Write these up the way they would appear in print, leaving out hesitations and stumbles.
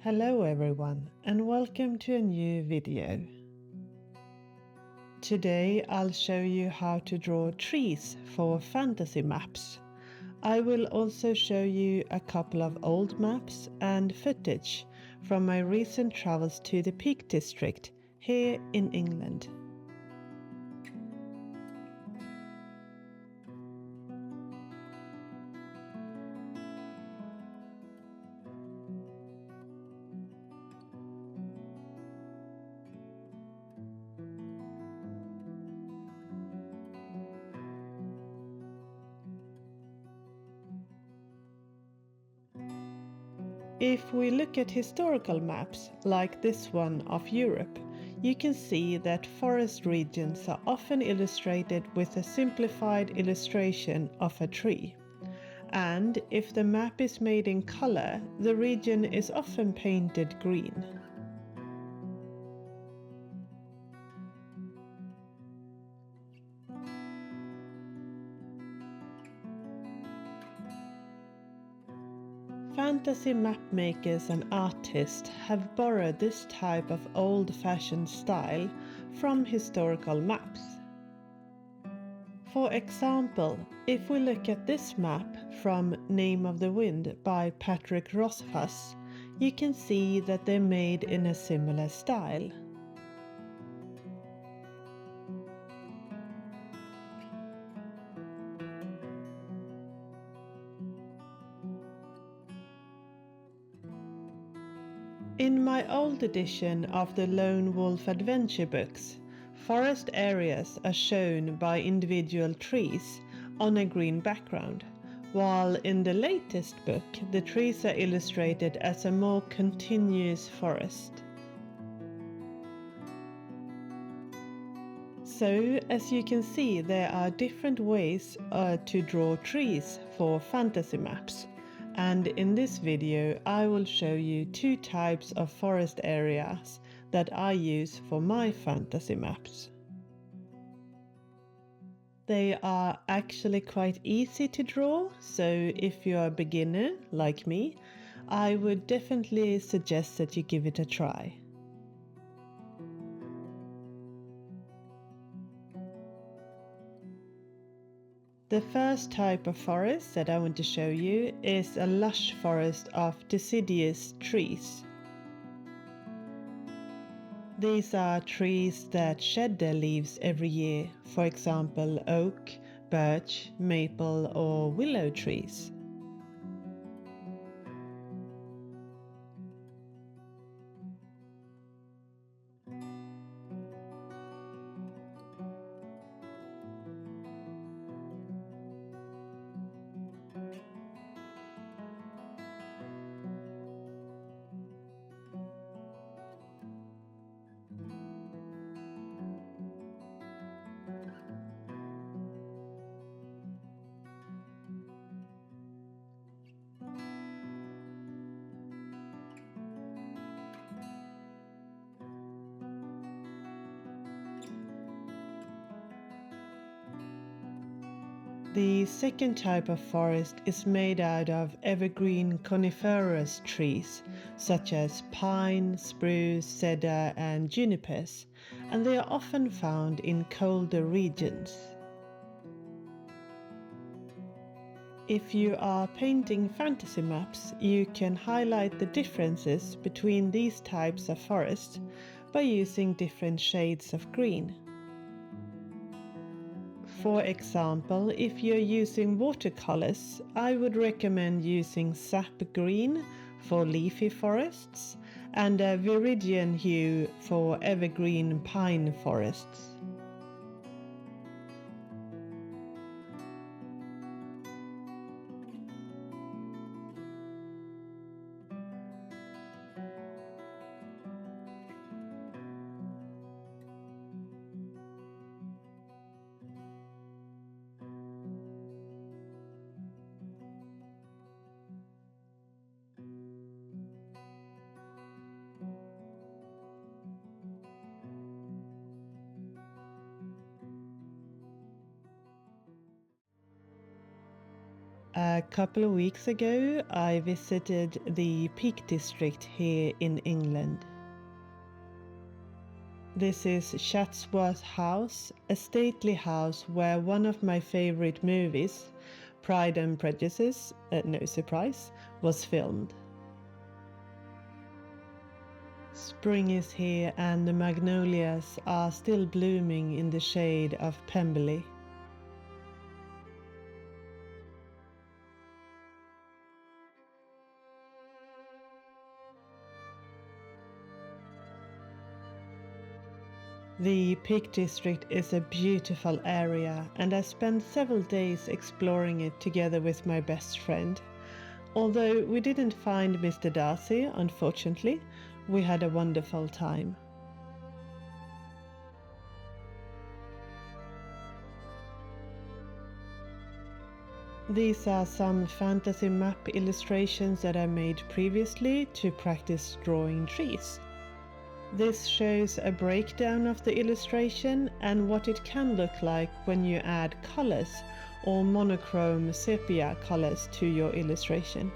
Hello everyone and welcome to a new video. Today I'll show you how to draw trees for fantasy maps. I will also show you a couple of old maps and footage from my recent travels to the Peak District here in England. If we look at historical maps, like this one of Europe, you can see that forest regions are often illustrated with a simplified illustration of a tree. And if the map is made in color, the region is often painted green. Fantasy map makers and artists have borrowed this type of old-fashioned style from historical maps. For example, if we look at this map from Name of the Wind by Patrick Rothfuss, you can see that they're made in a similar style. In my old edition of the Lone Wolf Adventure books, forest areas are shown by individual trees on a green background, while in the latest book the trees are illustrated as a more continuous forest. So, as you can see, there are different ways to draw trees for fantasy maps. And in this video I will show you two types of forest areas that I use for my fantasy maps. They are actually quite easy to draw, so if you're a beginner like me, I would definitely suggest that you give it a try. The first type of forest that I want to show you is a lush forest of deciduous trees. These are trees that shed their leaves every year, for example oak, birch, maple or willow trees. The second type of forest is made out of evergreen coniferous trees, such as pine, spruce, cedar and junipers, and they are often found in colder regions. If you are painting fantasy maps, you can highlight the differences between these types of forest by using different shades of green. For example, if you're using watercolors, I would recommend using sap green for leafy forests and a viridian hue for evergreen pine forests. A couple of weeks ago, I visited the Peak District here in England. This is Chatsworth House, a stately house where one of my favorite movies, Pride and Prejudice, no surprise, was filmed. Spring is here and the magnolias are still blooming in the shade of Pemberley. The Peak District is a beautiful area and I spent several days exploring it together with my best friend. Although we didn't find Mr. Darcy, unfortunately, we had a wonderful time. These are some fantasy map illustrations that I made previously to practice drawing trees. This shows a breakdown of the illustration and what it can look like when you add colors or monochrome sepia colors to your illustration.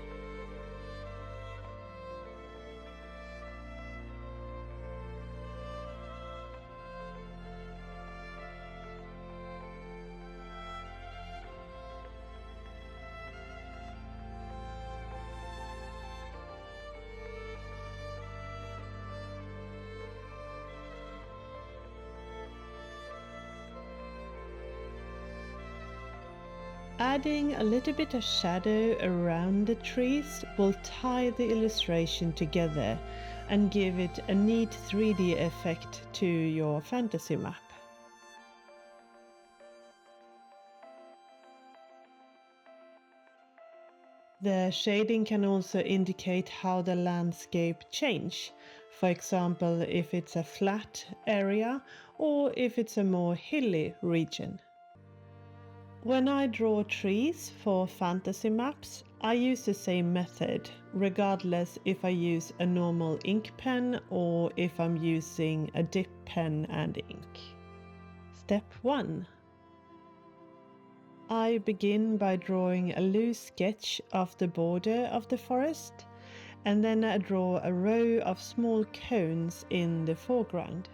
Adding a little bit of shadow around the trees will tie the illustration together and give it a neat 3D effect to your fantasy map. The shading can also indicate how the landscape change. For example, if it's a flat area or if it's a more hilly region. When I draw trees for fantasy maps, I use the same method, regardless if I use a normal ink pen or if I'm using a dip pen and ink. Step 1. I begin by drawing a loose sketch of the border of the forest, and then I draw a row of small cones in the foreground.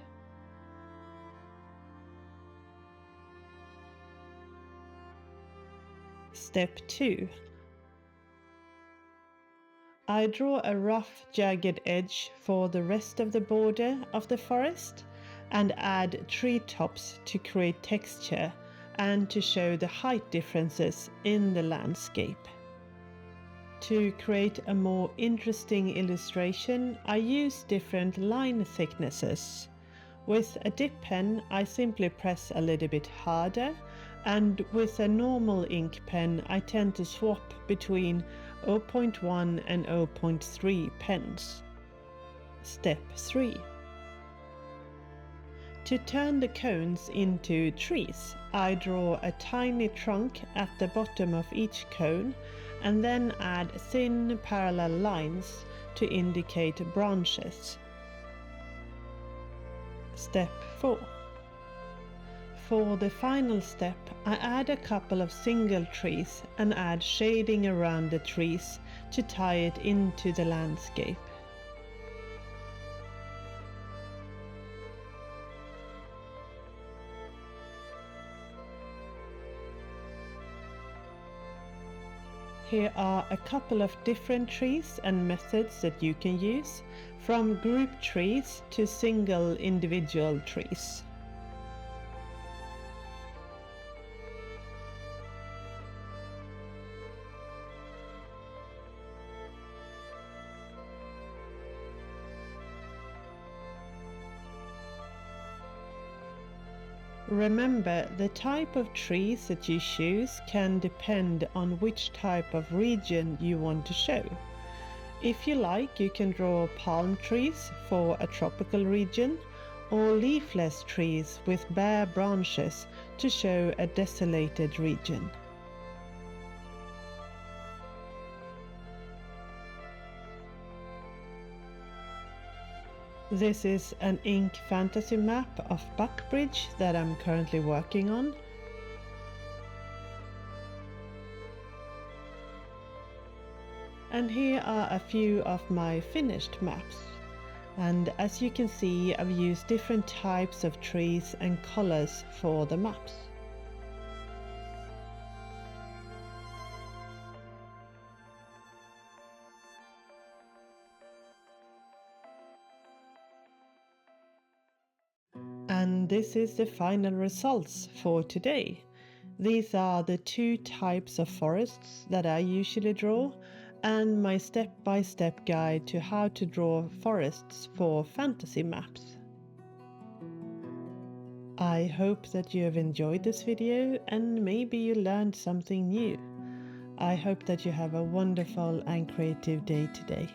Step 2. I draw a rough jagged edge for the rest of the border of the forest and add treetops to create texture and to show the height differences in the landscape. To create a more interesting illustration, I use different line thicknesses. With a dip pen, I simply press a little bit harder, and with a normal ink pen, I tend to swap between 0.1 and 0.3 pens. Step 3. To turn the cones into trees, I draw a tiny trunk at the bottom of each cone and then add thin parallel lines to indicate branches. Step 4. For the final step, I add a couple of single trees and add shading around the trees to tie it into the landscape. Here are a couple of different trees and methods that you can use, from group trees to single individual trees. Remember, the type of trees that you choose can depend on which type of region you want to show. If you like, you can draw palm trees for a tropical region, or leafless trees with bare branches to show a desolated region. This is an ink fantasy map of Buckbridge that I'm currently working on. And here are a few of my finished maps. And as you can see, I've used different types of trees and colors for the maps. And this is the final results for today. These are the 2 types of forests that I usually draw, and my step-by-step guide to how to draw forests for fantasy maps. I hope that you have enjoyed this video and maybe you learned something new. I hope that you have a wonderful and creative day today.